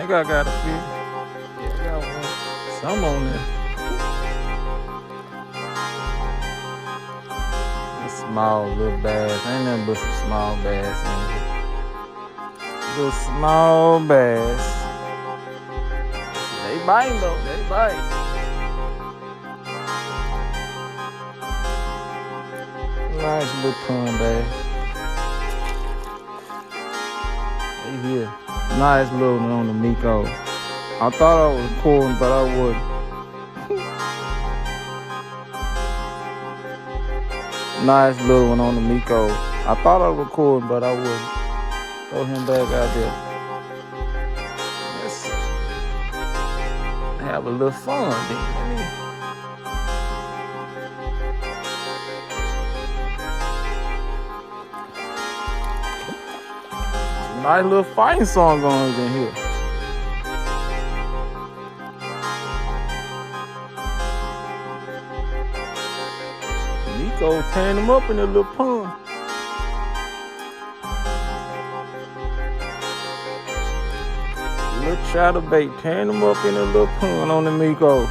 think I got a fish. Yeah, I got one. Some on there. Small little bass. Ain't nothing but some small bass in here. Little small bass. They bite though, they bite. Nice little pond bass. They here. Nice little one on the Miko. I thought I was recording, but I wasn't. Nice little one on the Miko. I thought I was recording, but I wouldn't. Throw him back out there. Let's have a little fun then. Nice little fighting song going on in here. Nico tearing them up in the little pond. Little chatterbait tearing them up in the little pond on the Miko.